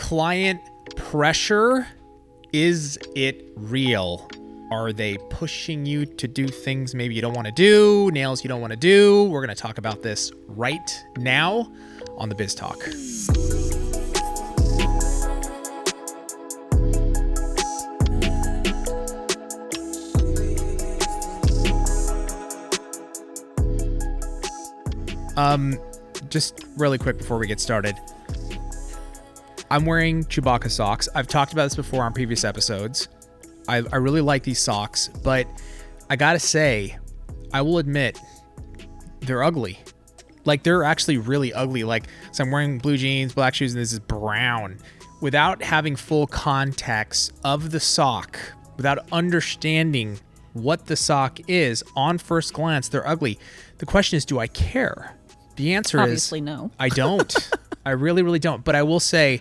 Client pressure, is it real? Are they pushing you to do things maybe you don't want to do, nails you don't want to do? We're going to talk about this right now on the Biz Talk. Just really quick before we get started. I'm wearing Chewbacca socks. I've talked about this before on previous episodes. I really like these socks, but I gotta say, I will admit, they're ugly. Like, they're actually really ugly. Like, so I'm wearing blue jeans, black shoes, and this is brown. Without having full context of the sock, without understanding what the sock is, on first glance, they're ugly. The question is, do I care? The answer Obviously is no. I don't. I really, really don't. But I will say,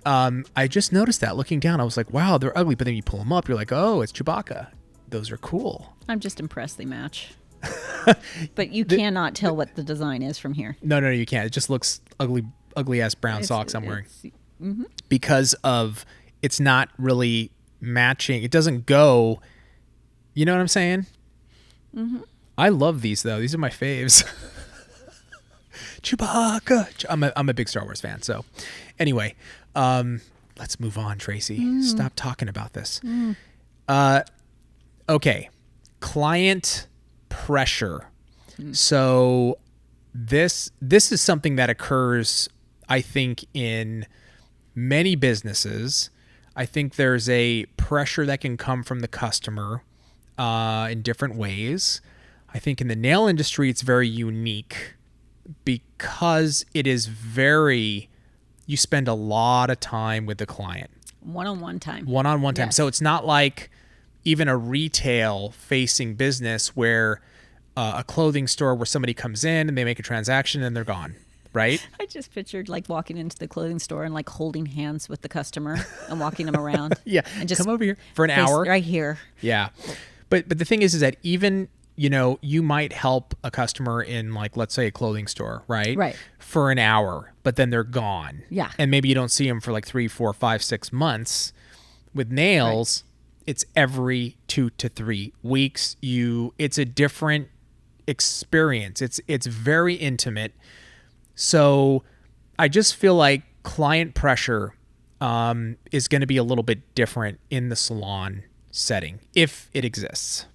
I just noticed that looking down. I was like, wow, they're ugly. But then you pull them up, you're like, oh, it's Chewbacca. Those are cool. I'm just impressed they match. But you cannot tell what the design is from here. No, you can't. It just looks ugly ass brown socks I'm wearing. Mm-hmm. Because of it's not really matching. It doesn't go. You know what I'm saying? Mm-hmm. I love these though. These are my faves. Chewbacca. I'm a big Star Wars fan. So anyway, let's move on, Tracy. Stop talking about this. Okay. Client pressure. So this is something that occurs, I think, in many businesses. I think there's a pressure that can come from the customer in different ways. I think in the nail industry, it's very unique because it is you spend a lot of time with the client. One-on-one time. One-on-one time. Yes. So it's not like even a retail facing business where a clothing store where somebody comes in and they make a transaction and they're gone, right? I just pictured like walking into the clothing store and like holding hands with the customer and walking them around. Yeah. And just come over here for an hour. Right here. Yeah. But the thing is that even, you might help a customer in, like, let's say a clothing store, right? Right. For an hour, but then they're gone. Yeah. And maybe you don't see them for like 3, 4, 5, 6 months. With nails, it's every 2 to 3 weeks. It's a different experience. It's very intimate. So I just feel like client pressure is going to be a little bit different in the salon setting, if it exists.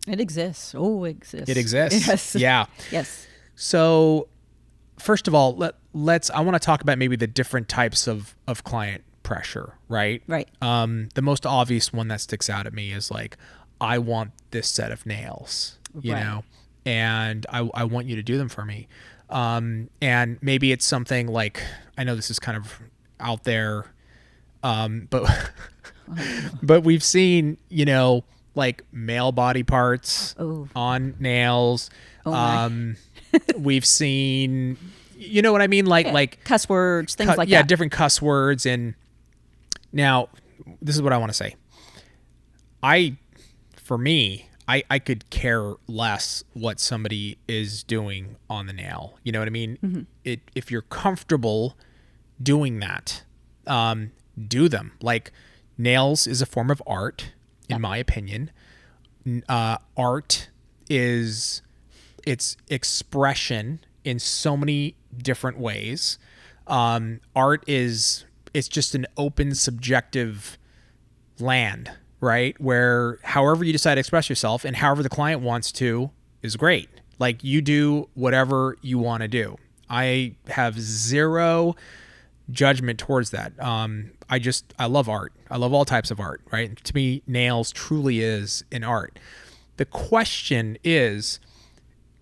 It exists. Oh, it exists. It exists. Yes. Yeah. Yes. So first of all, I want to talk about maybe the different types of client pressure, right? Right. The most obvious one that sticks out at me is like, I want this set of nails, and I want you to do them for me. And maybe it's something like, I know this is kind of out there, but but we've seen, like male body parts on nails. We've seen, you know what I mean? Like cuss words, things like that. Yeah, different cuss words. And now, this is what I want to say. I could care less what somebody is doing on the nail. You know what I mean? Mm-hmm. If you're comfortable doing that, do them. Like, nails is a form of art, in my opinion. Art is its expression in so many different ways. Art it's just an open, subjective land, right? Where however you decide to express yourself and however the client wants to is great. Like, you do whatever you want to do. I have zero judgment towards that. I love art. I love all types of art, right? To me, nails truly is an art. The question is,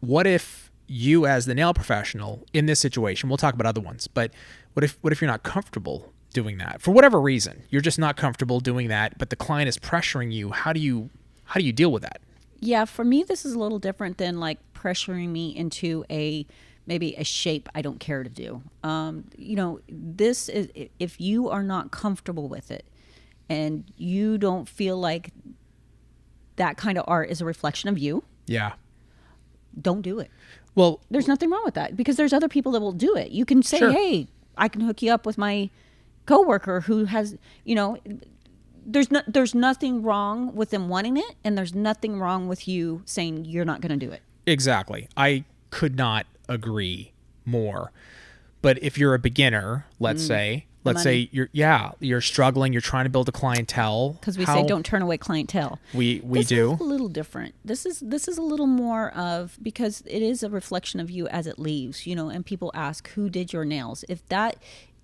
what if you as the nail professional in this situation, we'll talk about other ones, but what if you're not comfortable doing that? For whatever reason, you're just not comfortable doing that, but the client is pressuring you. How do you deal with that? Yeah, for me, this is a little different than like pressuring me into maybe a shape I don't care to do. This is, if you are not comfortable with it and you don't feel like that kind of art is a reflection of you, don't do it. Well, there's nothing wrong with that because there's other people that will do it. You can say, sure. Hey, I can hook you up with my coworker who has, there's nothing wrong with them wanting it, and there's nothing wrong with you saying you're not going to do it. Exactly. I could not agree more. But if you're a beginner, let's say you're struggling, you're trying to build a clientele. Because we say don't turn away clientele. We this do. Is a little different. This is a little more of, because it is a reflection of you as it leaves, and people ask, who did your nails? If that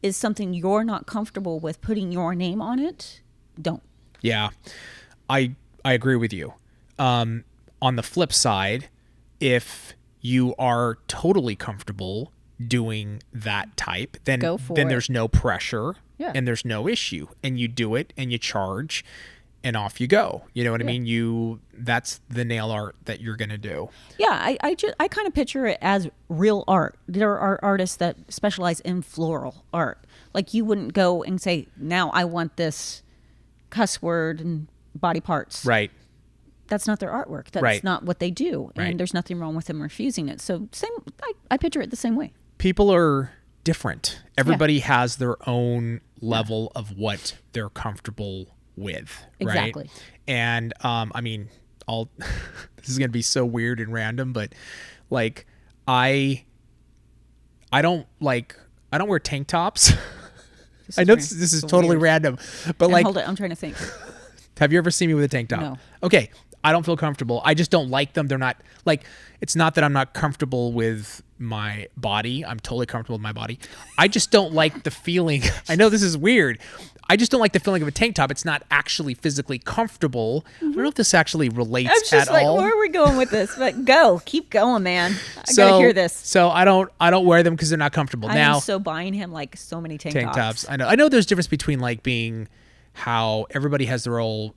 is something you're not comfortable with putting your name on it, don't. Yeah, I agree with you. On the flip side, if you are totally comfortable doing that type, then there's no pressure and there's no issue, and you do it and you charge and off you go. You know what I mean? That's the nail art that you're going to do. Yeah. I kind of picture it as real art. There are artists that specialize in floral art. Like, you wouldn't go and say, now I want this cuss word and body parts. Right. That's not their artwork. That's not what they do. And there's nothing wrong with them refusing it. So I picture it the same way. People are different. Everybody has their own level of what they're comfortable with. Exactly. Right? And I mean, this is going to be so weird and random, but like I don't wear tank tops. I know this is totally random, but hold it. I'm trying to think. Have you ever seen me with a tank top? No. Okay. I don't feel comfortable. I just don't like them. They're not it's not that I'm not comfortable with my body. I'm totally comfortable with my body. I just don't like the feeling. I know this is weird. I just don't like the feeling of a tank top. It's not actually physically comfortable. I don't know if this actually relates at all. Where are we going with this? But keep going, man. I gotta hear this. So I don't wear them because they're not comfortable. I'm so buying him so many tank tops. I know there's a difference between being how everybody has their own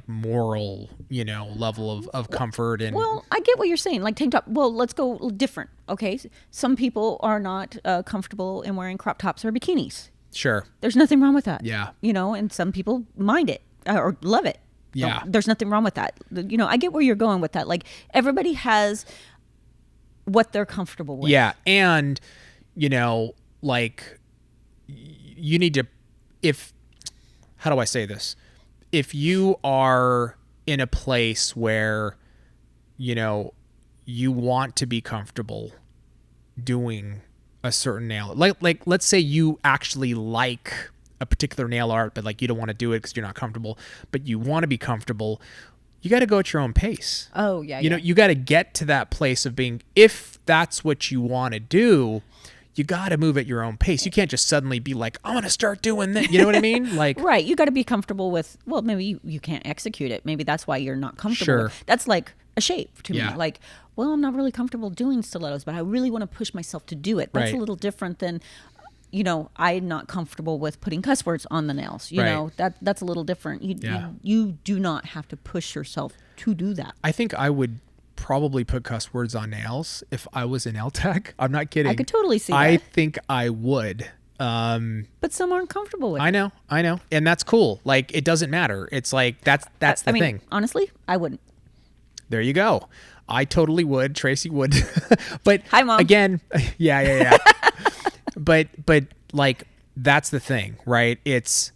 moral, level of comfort. And well, I get what you're saying. Like tank top. Well, let's go different. Okay. Some people are not comfortable in wearing crop tops or bikinis. Sure. There's nothing wrong with that. Yeah. And some people mind it or love it. Yeah. There's nothing wrong with that. I get where you're going with that. Like, everybody has what they're comfortable with. Yeah. And, you need to, how do I say this? If you are in a place where, you want to be comfortable doing a certain nail, like let's say you actually like a particular nail art, but you don't want to do it because you're not comfortable, but you want to be comfortable, you got to go at your own pace. Oh yeah. You got to get to that place of being, if that's what you want to do, you got to move at your own pace. You can't just suddenly be like, I want to start doing that. You know what I mean? Right. You got to be comfortable with, well, maybe you can't execute it. Maybe that's why you're not comfortable with it. That's like a shape to me. Like, well, I'm not really comfortable doing stilettos, but I really want to push myself to do it. That's a little different than, I'm not comfortable with putting cuss words on the nails. You know, that's a little different. You do not have to push yourself to do that. I think I would probably put cuss words on nails if I was a nail tech. I'm not kidding. I could totally see that. I think I would. But some aren't comfortable with it. I know. And that's cool. It doesn't matter. It's that's the thing. Honestly, I wouldn't. There you go. I totally would. Tracy would. But hi, Mom. Again, yeah. but that's the thing, right? It's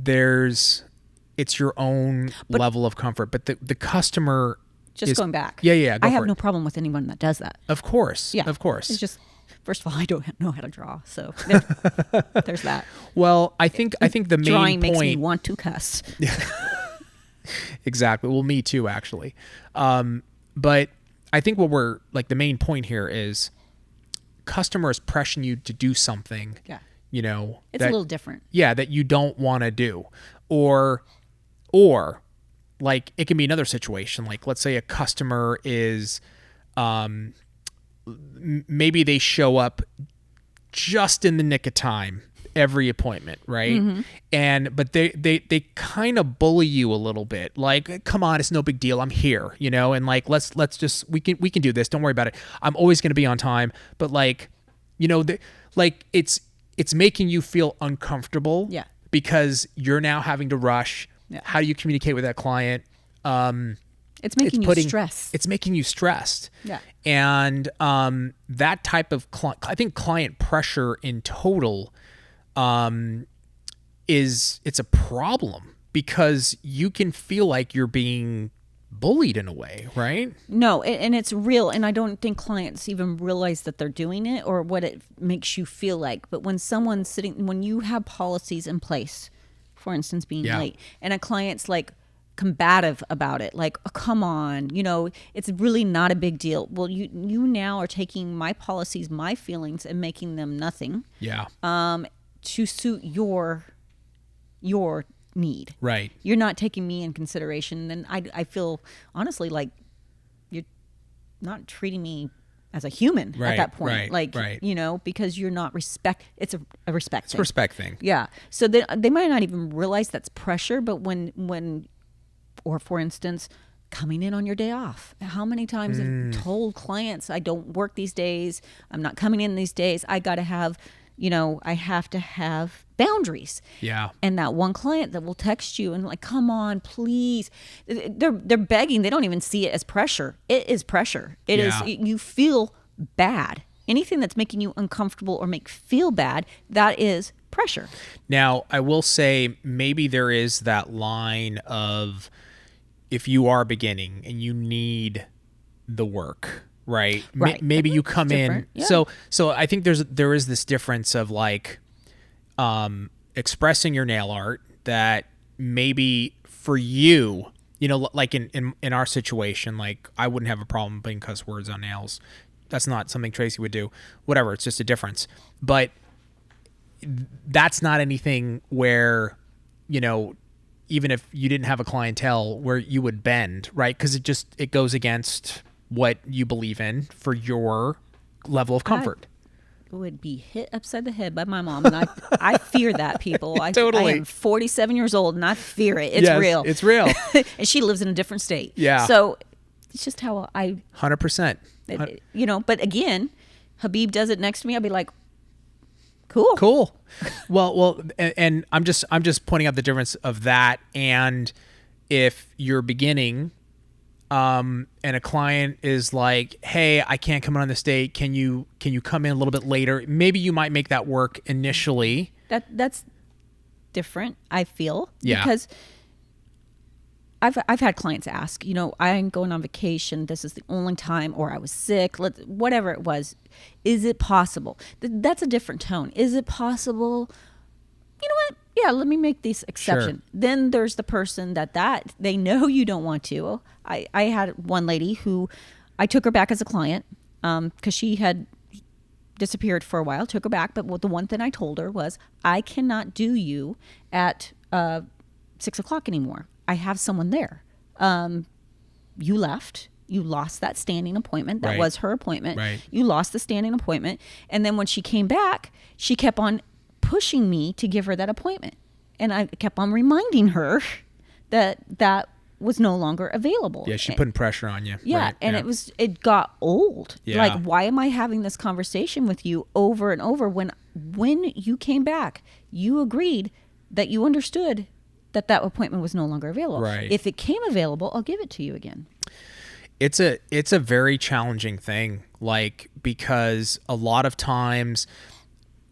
your own level of comfort, but the customer going back. Yeah. I have no problem with anyone that does that. Of course. Yeah. Of course. It's just, first of all, I don't know how to draw, so there's that. Well, I think the main drawing point makes me want to cuss. Exactly. Well, me too, actually. But I think what we're the main point here is customers pressuring you to do something. Yeah. It's a little different. Yeah, that you don't want to do, or it can be another situation. Let's say a customer is, maybe they show up just in the nick of time every appointment, right? Mm-hmm. But they kind of bully you a little bit. Come on, it's no big deal. I'm here, and let's just, we can do this. Don't worry about it. I'm always going to be on time. But it's making you feel uncomfortable. Yeah. Because you're now having to rush. Yeah. How do you communicate with that client? It's making you stressed. It's making you stressed. Yeah. And that type of I think client pressure in total it's a problem because you can feel like you're being bullied in a way, right? No, and it's real. And I don't think clients even realize that they're doing it or what it makes you feel like. But when someone's sitting, when you have policies in place, for instance, being late, and a client's like combative about it, like, oh, come on, it's really not a big deal. Well, you now are taking my policies, my feelings, and making them nothing. Yeah. To suit your need. Right. You're not taking me in consideration. Then I feel honestly like you're not treating me as a human at that point. Because you're not it's a respect It's thing. a respect thing. Yeah. So they might not even realize that's pressure, but when or for instance, coming in on your day off. How many times I've told clients I don't work these days, I'm not coming in these days, I got to have I have to have boundaries. Yeah. And that one client that will text you and like, come on, please. They're begging. They don't even see it as pressure. It is pressure. It is. You feel bad. Anything that's making you uncomfortable or make feel bad, that is pressure. Now, I will say maybe there is that line of if you are beginning and you need the work. Right. Maybe you come in. Yeah. So I think there is this difference of like expressing your nail art that maybe for you, like in our situation, like I wouldn't have a problem putting cuss words on nails. That's not something Tracey would do. Whatever. It's just a difference. But that's not anything where, even if you didn't have a clientele where you would bend, right? Because it goes against what you believe in for your level of comfort. I would be hit upside the head by my mom, and I fear that, people. Totally. I am 47 years old, and I fear it. It's real. It's real. And she lives in a different state. Yeah. So it's just how 100%. But again, Habib does it next to me. I'll be like, cool. Well, and I'm just pointing out the difference of that, and if you're beginning. And a client is like, hey, I can't come in on this date. Can you come in a little bit later? Maybe you might make that work initially. That's different, I feel. Yeah. Because I've had clients ask, I'm going on vacation. This is the only time, or I was sick, whatever it was. Is it possible? That's a different tone. Is it possible? You know what? Yeah, let me make this exception. Sure. Then there's the person that they know you don't want to. I had one lady who I took her back as a client because she had disappeared for a while, took her back. But the one thing I told her was, I cannot do you at 6 o'clock anymore. I have someone there. You left. You lost that standing appointment. That was her appointment. Right. You lost the standing appointment. And then when she came back, she kept on pushing me to give her that appointment. And I kept on reminding her that was no longer available. Yeah, she's putting pressure on you. Yeah, right. And it got old. Yeah. Like, why am I having this conversation with you over and over when you came back, you agreed that you understood that appointment was no longer available. Right. If it came available, I'll give it to you again. It's a very challenging thing, like, because a lot of times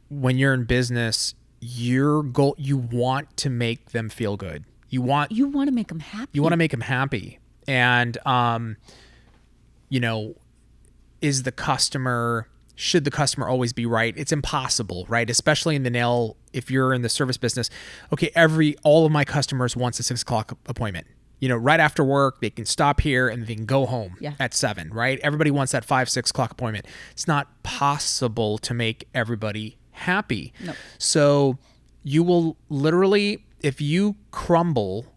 when you're in business, you want to make them feel good. You want to make them happy. You want to make them happy. And, should the customer always be right? It's impossible, right? Especially in the nail, if you're in the service business. Okay, all of my customers wants a 6 o'clock appointment. Right after work, they can stop here and they can go home at 7, right? Everybody wants that 5, 6 o'clock appointment. It's not possible to make everybody happy. No. So you will literally, if you crumble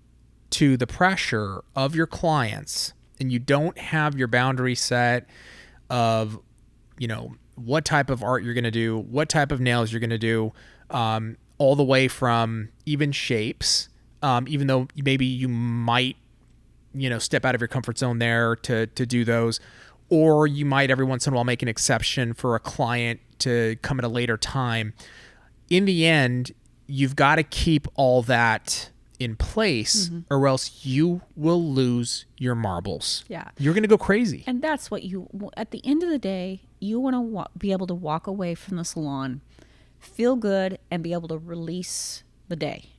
to the pressure of your clients and you don't have your boundary set of, what type of art you're going to do, what type of nails you're going to do, all the way from even shapes, even though maybe you might, step out of your comfort zone there to do those, or you might every once in a while make an exception for a client to come at a later time. In the end, you've got to keep all that in place, or else you will lose your marbles. Yeah. You're going to go crazy. And that's what at the end of the day, you want to be able to walk away from the salon feel good, and be able to release the day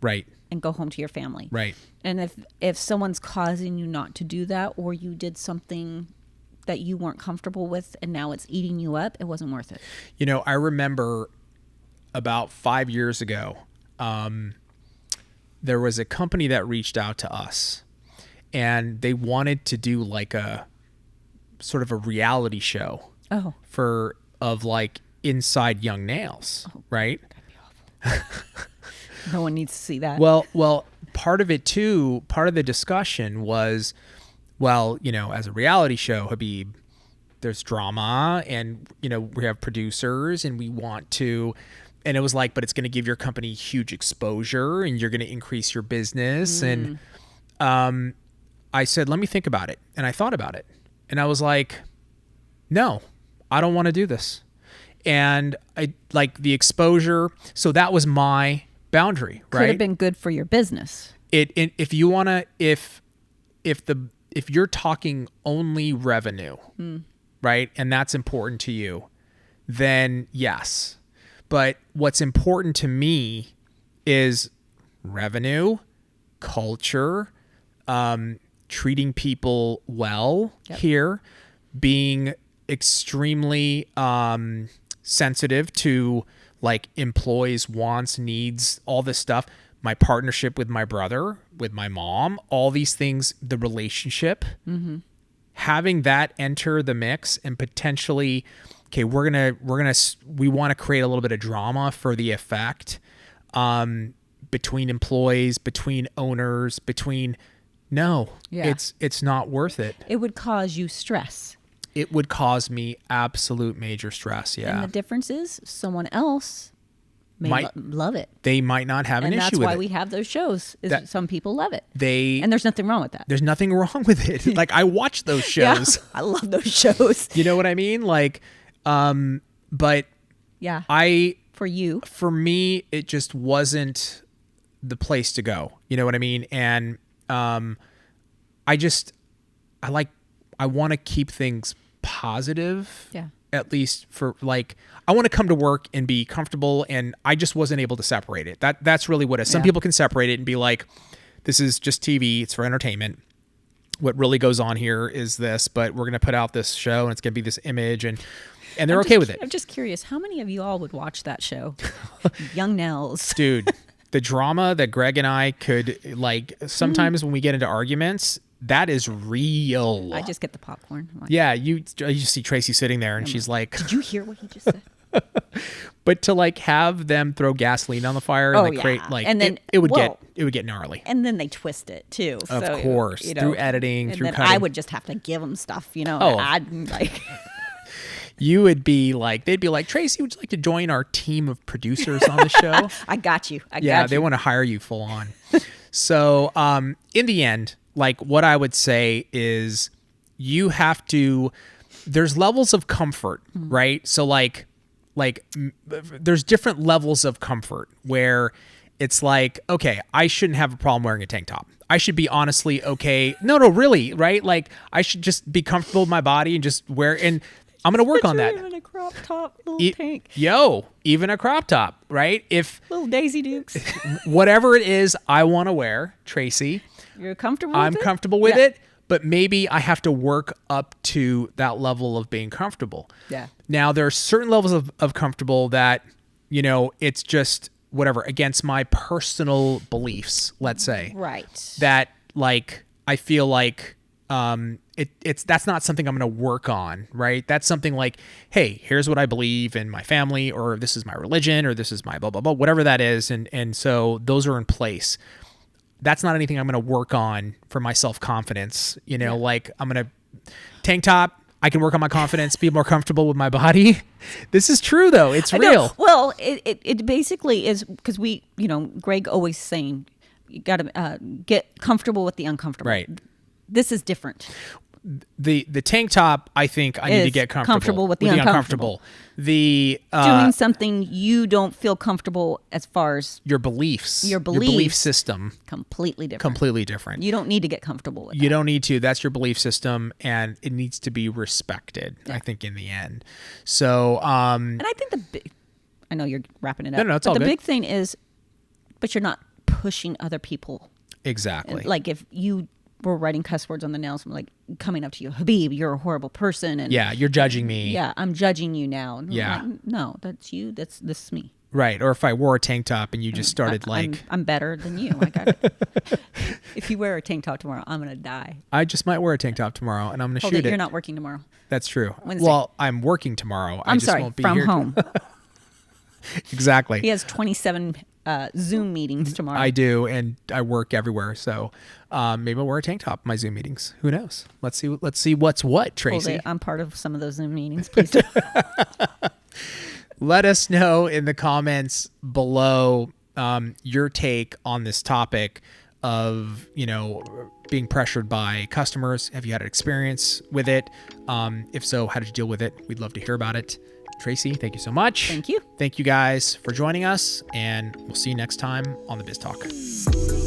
Right. and go home to your family. Right. And if someone's causing you not to do that, or you did something that you weren't comfortable with and now it's eating you up, it wasn't worth it. You know, I remember about 5 years ago, there was a company that reached out to us, and they wanted to do like a sort of a reality show of like inside young nails, right? That'd be awful. No one needs to see that. Well, part of it too, part of the discussion was, well, you know, as a reality show, Habib, there's drama, and, you know, we have producers, and we want to, and it was like, but it's going to give your company huge exposure, and you're going to increase your business. And I said, let me think about it. And I thought about it, and I was like, no, I don't want to do this. And I like the exposure. So that was my boundary, right? Could have been good for your business. If you want to, if you're talking only revenue, right, and that's important to you, then yes. But what's important to me is revenue, culture, treating people well here, being extremely sensitive to like employees' wants, needs, all this stuff. My partnership with my brother, with my mom, all these things, the relationship, having that enter the mix, and potentially, okay, we want to create a little bit of drama for the effect, between employees, between owners, it's not worth it. It would cause you stress. It would cause me absolute major stress. Yeah. And the difference is someone else might love it. They might not have an issue with it. And that's why we have those shows, is some people love it. And there's nothing wrong with that. There's nothing wrong with it. Like, I watch those shows. Yeah, I love those shows. You know what I mean? Like, but yeah, for me, it just wasn't the place to go. You know what I mean? And, I want to keep things positive. Yeah. At least for like, I want to come to work and be comfortable, and I just wasn't able to separate it. That's really what it is. Some people can separate it and be like, this is just TV. It's for entertainment. What really goes on here is this, but we're going to put out this show, and it's going to be this image, and they're okay with it. I'm just curious, how many of you all would watch that show? Young Nels. Dude, the drama that Greg and I could, like, sometimes when we get into arguments, that is real. I just get the popcorn. Like, yeah, you see Tracey sitting there, and she's like, did you hear what he just said? But to like have them throw gasoline on the fire and create like, and then it would get gnarly. And then they twist it too. Of course, through editing, through cutting. I would just have to give them stuff, I'd like. You would be like, they'd be like, Tracey, would you like to join our team of producers on the show? I got you. Yeah, they want to hire you full on. So, in the end, like, what I would say is you have to, there's levels of comfort, right? So like there's different levels of comfort where it's like, okay, I shouldn't have a problem wearing a tank top. I should be honestly okay. No, really, right? Like, I should just be comfortable with my body and just wear, and I'm going to work on that. Even a crop top, little tank. Even a crop top, right? If little Daisy Dukes. Whatever it is I want to wear, Tracey. You're comfortable with it? I'm comfortable with it, but maybe I have to work up to that level of being comfortable. Yeah. Now, there are certain levels of comfortable that, it's just whatever, against my personal beliefs, let's say. Right. That, like, I feel like that's not something I'm going to work on, right? That's something like, hey, here's what I believe in my family, or this is my religion, or this is my blah, blah, blah, whatever that is. And so those are in place. That's not anything I'm going to work on for my self-confidence. Like, I'm going to tank top. I can work on my confidence, be more comfortable with my body. This is true, though. It's real. Well, it basically is, because Greg always saying, you got to get comfortable with the uncomfortable. Right. This is different. The tank top, I think I need to get comfortable with the uncomfortable. Doing something you don't feel comfortable as far as your beliefs, your belief system, completely different. You don't need to get comfortable with. You don't need to. That's your belief system, and it needs to be respected. I think in the end. So, and I think I know you're wrapping it up. No, it's but all the good. big thing is, but you're not pushing other people. Exactly. Like if you were writing cuss words on the nails, I'm like coming up to you, Habib, you're a horrible person. And yeah, you're judging me. yeah, I'm judging you now. And Yeah. I'm like, no, that's you. This is me. Right. Or if I wore a tank top and you just started I'm better than you. I got it. If you wear a tank top tomorrow, I'm gonna die. I just might wear a tank top tomorrow and I'm going to shoot it. You're not working tomorrow. That's true. Wednesday. Well, I'm working tomorrow. I I'm just sorry, won't be from here. home. Exactly. He has 27 Zoom meetings tomorrow. I do, and I work everywhere. So maybe I'll wear a tank top in my Zoom meetings. Who knows? Let's see what's what, Tracy. I'm part of some of those Zoom meetings. Please do. Let us know in the comments below your take on this topic of, being pressured by customers. Have you had an experience with it? If so, how did you deal with it? We'd love to hear about it. Tracy, thank you so much. Thank you. Thank you guys for joining us, and we'll see you next time on the Biz Talk.